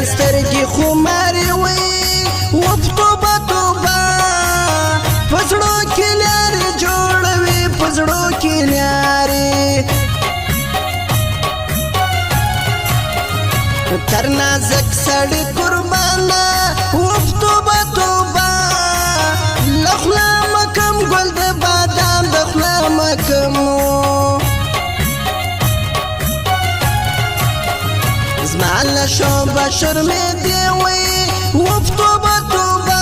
گران سترگی خماری وی وف توبه توبه پزړو کې لارې جوړوي پزړو کې لارې تر نازک سړی قربانه وف توبه توبه لخلا مکم ګل د بادام د خلا مکم زما له شوبه شرمېدې وی وف توبه توبه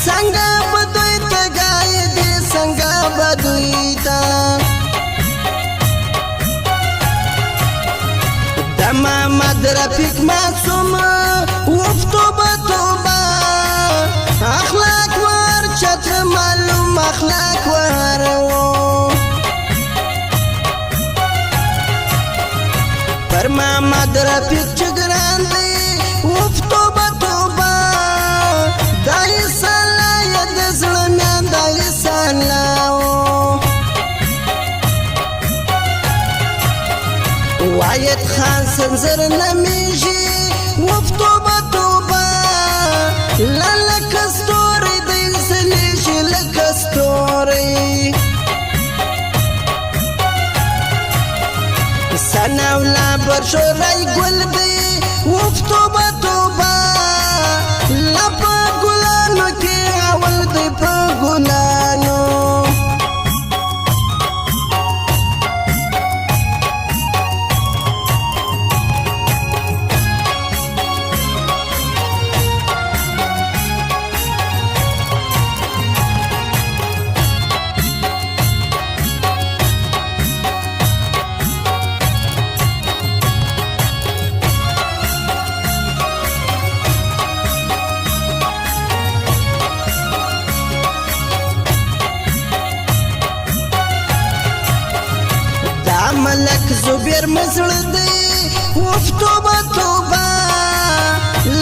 څنګه به دوی ته ګایې دي څنګه به دوی ته د محمد رفیق معصوم وف توبه توبه اخلاق ور چته معلوم اخلاق ور پر محمد رفیق چې ګران دی وف توبه توبه دای سلا ید زړه مې دای سلا وایت خان سنزر نمیږي وف توبه توبه لکه ستوري دی سلیږي لکه ستوري سناولا برشورای گل دی وف توبه توبه لپا گلانو کی اول دی پا گلانو ملک زبیر مزړه دی وف توبه توبه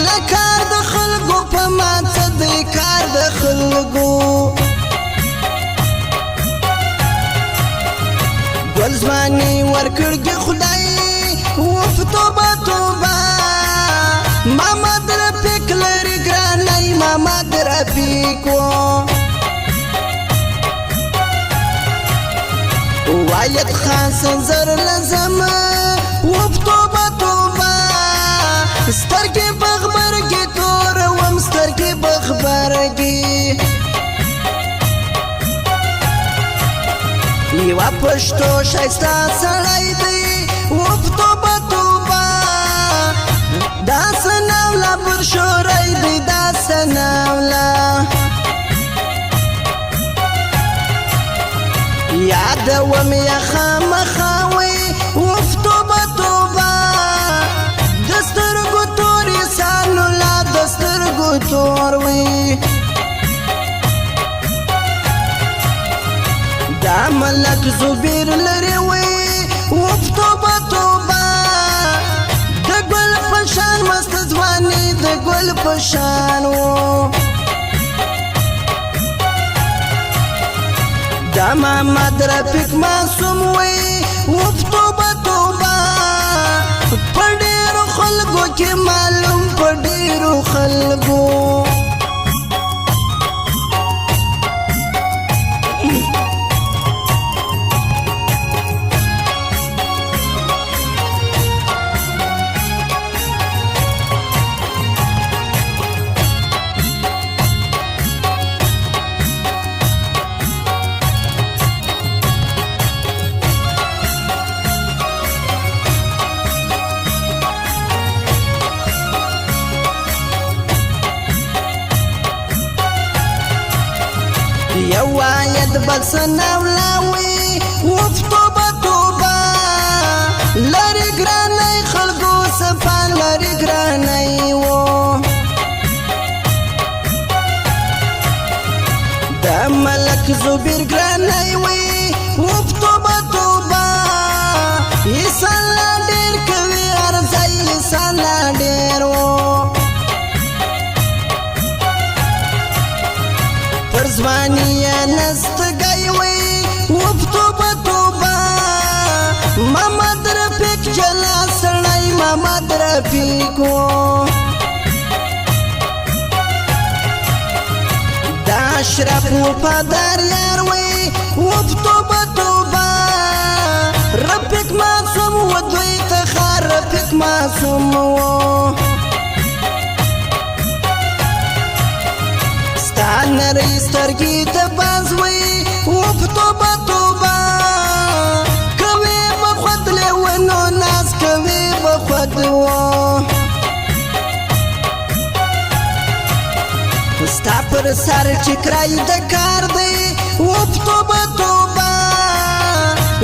لکار د خلکو په ماته دی کار د خلکو ګل ځواني ورکړږي خدای وف توبه توبه محمد رفیق لري ګرانی محمد رفیق وایت خان سنزر لزم وف توبه توبه سترګې بغبرګې تور وم سترګې بغبرګې یوه پښتو ښایسته سړی دی وف توبه توبه دا سناوله برشوری دی دا سناوله یادوم یا خامخاوی وف توبه توبه د سترګو تورې سالوله د سترګو تور وي دا ملک زبیر لري وی وف توبه توبه د ګل په شان مست ځواني د ګل په شان دا محمد رفیق معصوم وی وف توبه توبه په ډېرو خلکو کې معلوم په ډېرو خلکو یو آیت بل سناولاوی وف توبه توبه لري ګرانی خلکو صفا لري ګرانی د ملک زبیر ګرانی وی وف توبه توبه ایسان لا ډېر کوي ارزای ایسان لا ډېر ځواني نست گئی وی وف توبه توبه محمد رفیق جلا سړی محمد محمد رفیق و دا اشرف وفادار یار وی وف توبه توبه رفیق معصوم و دوی تخار رفیق معصوم و ستا نری سترګې د باز وی وف توبه توبه کوي بخود لیونو ناز کوي بخود و ستا پر سر چکرای د کار دی وف توبه توبه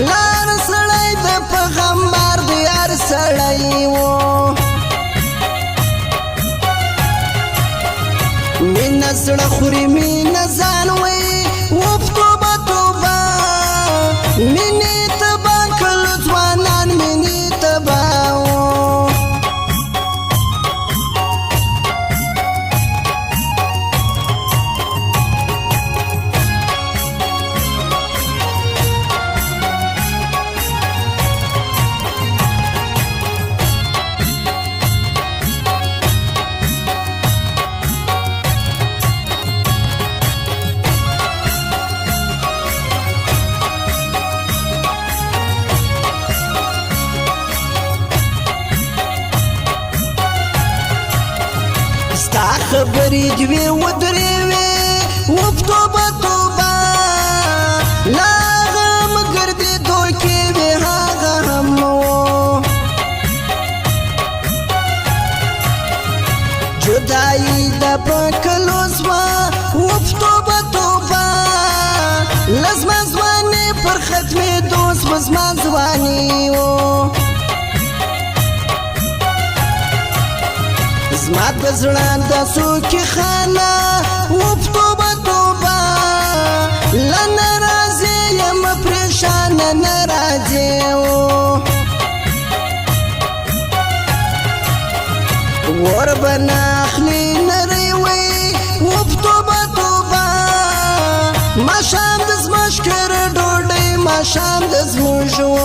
لار سړی د پیغمبر دی هر سړی و مینه زړه خوري مینه ځان وی وف توبه توبه مینې تبا کړل ځوانان مینې تبا ستا خبرې دوې ودرې وې وف توبه توبه لا هغه مګردېدو کې وې هغه هم و جدایي د پکلو سوه وف توبه توبه له زما ځوانې پر ختمېدو سوه زما ځواني و زما د زړه د څوکې خانه وف توبه توبه له ناراضې یم پریشانه ناراضې و ور به نه اخلي نری وی وف توبه توبه ماښام د زموږ کره ډوډۍ ماښام د زموږ و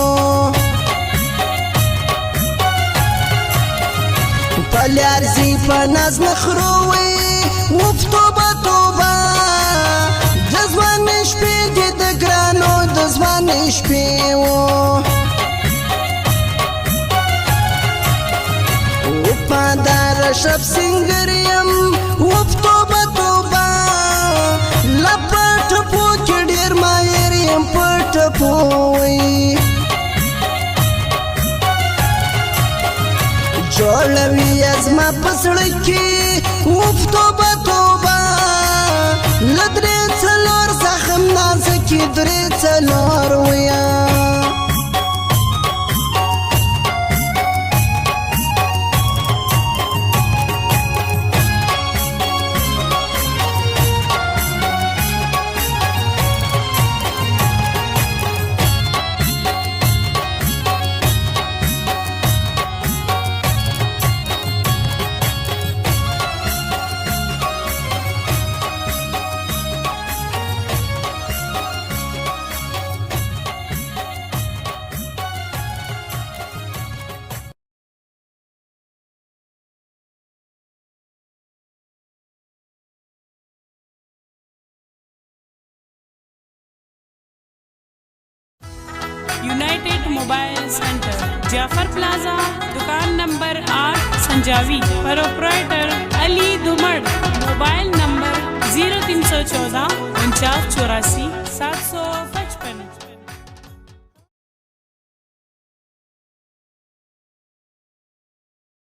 پلیارزی په ناز نخروی وف توبه توبه د ځوانې شپې دې د ګرانو د ځوانې شپې و وفادار اشرف سنگر یم وف توبه توبه له په ټپو کې ډېر ماهر یم په ټپو وی جوړوي ازما پسړه کې وف توبه توبه له درې څلور زخم نازکې درې څلور ویا United mobile centre Jafar प्लाजा दुकान नंबर 8 संजावी प्रोप्राइटर अली धुमड़ mobile number 0314